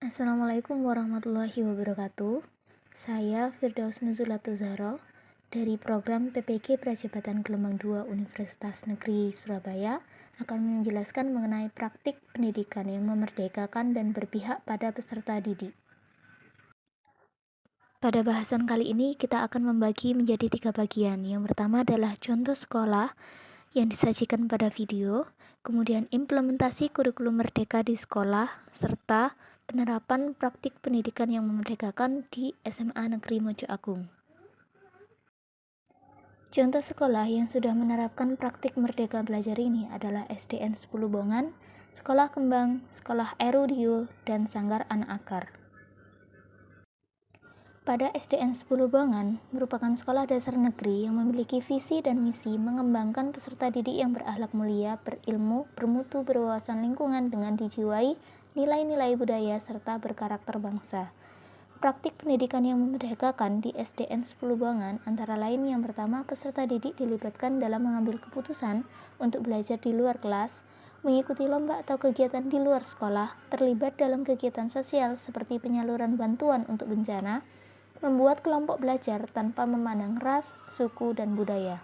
Assalamualaikum warahmatullahi wabarakatuh. Saya Firdaus Nuzulatul Zahra dari program PPG Prajabatan Gelombang 2 Universitas Negeri Surabaya akan menjelaskan mengenai praktik pendidikan yang memerdekakan dan berpihak pada peserta didik. Pada bahasan kali ini kita akan membagi menjadi 3 bagian. Yang pertama adalah contoh sekolah yang disajikan pada video, kemudian implementasi kurikulum merdeka di sekolah, serta penerapan praktik pendidikan yang memerdekakan di SMA Negeri Mojo Agung. Contoh sekolah yang sudah menerapkan praktik merdeka belajar ini adalah SDN 10 Bongan, Sekolah Kembang, Sekolah Erudio, dan Sanggar Anak Akar. Pada SDN 10 Bongan merupakan sekolah dasar negeri yang memiliki visi dan misi mengembangkan peserta didik yang berakhlak mulia, berilmu, bermutu, berwawasan lingkungan dengan dijiwai nilai-nilai budaya serta berkarakter bangsa. Praktik pendidikan yang memerdekakan di SDN 10 Bongan antara lain yang pertama, peserta didik dilibatkan dalam mengambil keputusan untuk belajar di luar kelas, mengikuti lomba atau kegiatan di luar sekolah, terlibat dalam kegiatan sosial seperti penyaluran bantuan untuk bencana, membuat kelompok belajar tanpa memandang ras, suku, dan budaya.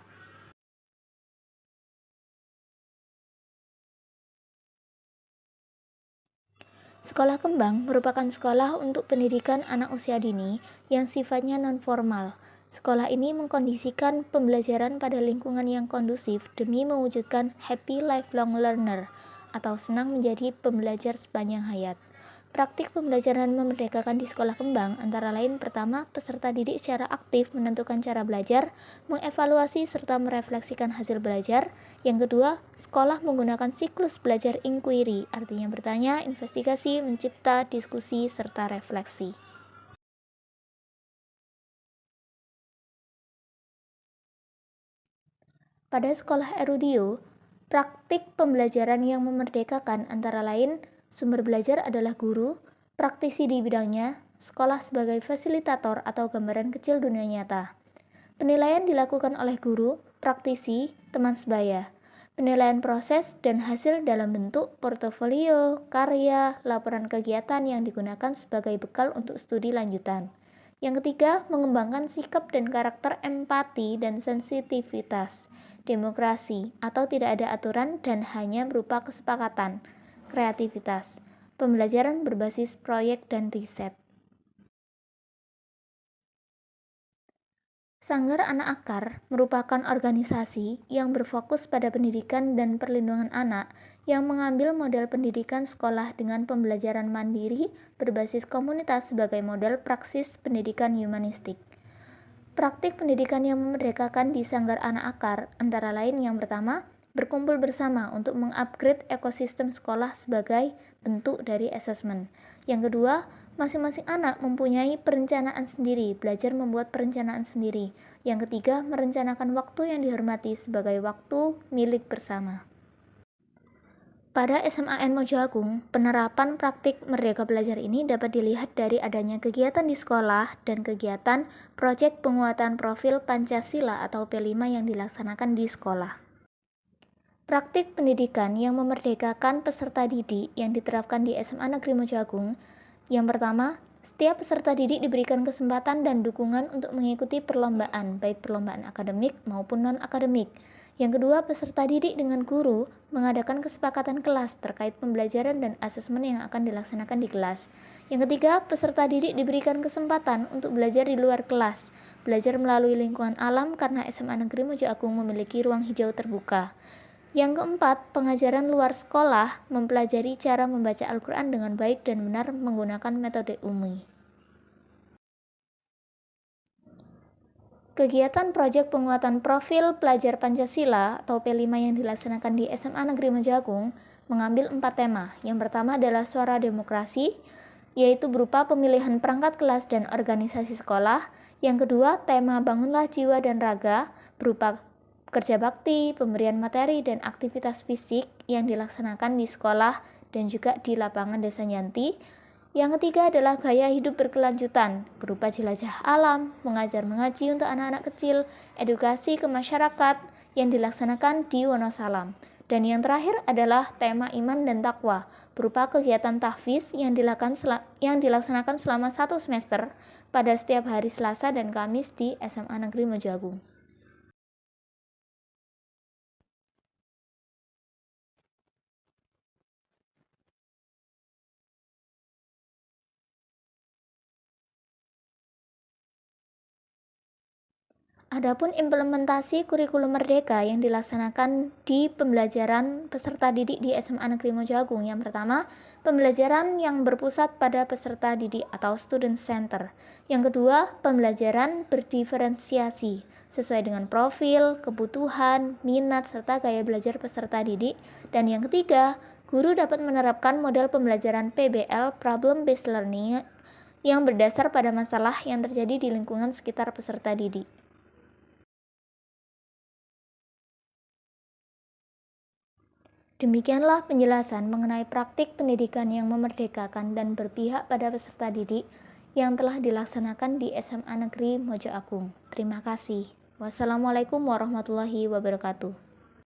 Sekolah Kembang merupakan sekolah untuk pendidikan anak usia dini yang sifatnya non-formal. Sekolah ini mengkondisikan pembelajaran pada lingkungan yang kondusif demi mewujudkan happy lifelong learner atau senang menjadi pembelajar sepanjang hayat. Praktik pembelajaran memerdekakan di Sekolah Kembang antara lain pertama, peserta didik secara aktif menentukan cara belajar, mengevaluasi serta merefleksikan hasil belajar. Yang kedua, sekolah menggunakan siklus belajar inquiry, artinya bertanya, investigasi, mencipta, diskusi, serta refleksi. Pada Sekolah Erudio, praktik pembelajaran yang memerdekakan antara lain sumber belajar adalah guru, praktisi di bidangnya, sekolah sebagai fasilitator atau gambaran kecil dunia nyata. Penilaian dilakukan oleh guru, praktisi, teman sebaya. Penilaian proses dan hasil dalam bentuk portofolio, karya, laporan kegiatan yang digunakan sebagai bekal untuk studi lanjutan. Yang ketiga, mengembangkan sikap dan karakter empati dan sensitivitas, demokrasi, atau tidak ada aturan dan hanya berupa kesepakatan, kreativitas, pembelajaran berbasis proyek dan riset. Sanggar Anak Akar merupakan organisasi yang berfokus pada pendidikan dan perlindungan anak yang mengambil model pendidikan sekolah dengan pembelajaran mandiri berbasis komunitas sebagai model praksis pendidikan humanistik. Praktik pendidikan yang memerdekakan di Sanggar Anak Akar antara lain yang pertama, berkumpul bersama untuk mengupgrade ekosistem sekolah sebagai bentuk dari asesmen. Yang kedua, masing-masing anak mempunyai perencanaan sendiri, belajar membuat perencanaan sendiri. Yang ketiga, merencanakan waktu yang dihormati sebagai waktu milik bersama. Pada SMAN Mojo Agung, penerapan praktik merdeka belajar ini dapat dilihat dari adanya kegiatan di sekolah dan kegiatan proyek penguatan profil Pancasila atau P5 yang dilaksanakan di sekolah. Praktik pendidikan yang memerdekakan peserta didik yang diterapkan di SMA Negeri Mojo Agung. Yang pertama, setiap peserta didik diberikan kesempatan dan dukungan untuk mengikuti perlombaan, baik perlombaan akademik maupun non-akademik. Yang kedua, peserta didik dengan guru mengadakan kesepakatan kelas terkait pembelajaran dan asesmen yang akan dilaksanakan di kelas. Yang ketiga, peserta didik diberikan kesempatan untuk belajar di luar kelas, belajar melalui lingkungan alam karena SMA Negeri Mojo Agung memiliki ruang hijau terbuka. Yang keempat, pengajaran luar sekolah mempelajari cara membaca Al-Quran dengan baik dan benar menggunakan metode UMI. Kegiatan proyek penguatan profil pelajar Pancasila atau P5 yang dilaksanakan di SMA Negeri Mojo Agung mengambil 4 tema. Yang pertama adalah suara demokrasi, yaitu berupa pemilihan perangkat kelas dan organisasi sekolah. Yang kedua, tema bangunlah jiwa dan raga berupa kerja bakti, pemberian materi, dan aktivitas fisik yang dilaksanakan di sekolah dan juga di lapangan Desa Nyanti. Yang ketiga adalah gaya hidup berkelanjutan, berupa jelajah alam, mengajar mengaji untuk anak-anak kecil, edukasi ke masyarakat yang dilaksanakan di Wonosalam. Dan yang terakhir adalah tema iman dan takwa, berupa kegiatan tahfiz yang dilaksanakan selama 1 semester pada setiap hari Selasa dan Kamis di SMA Negeri Mojo Agung. Adapun implementasi kurikulum merdeka yang dilaksanakan di pembelajaran peserta didik di SMA Negeri Mojo Agung. Yang pertama, pembelajaran yang berpusat pada peserta didik atau student center. Yang kedua, pembelajaran berdiferensiasi sesuai dengan profil, kebutuhan, minat, serta gaya belajar peserta didik. Dan yang ketiga, guru dapat menerapkan model pembelajaran PBL (Problem Based Learning) yang berdasar pada masalah yang terjadi di lingkungan sekitar peserta didik. Demikianlah penjelasan mengenai praktik pendidikan yang memerdekakan dan berpihak pada peserta didik yang telah dilaksanakan di SMA Negeri Mojo Agung. Terima kasih. Wassalamualaikum warahmatullahi wabarakatuh.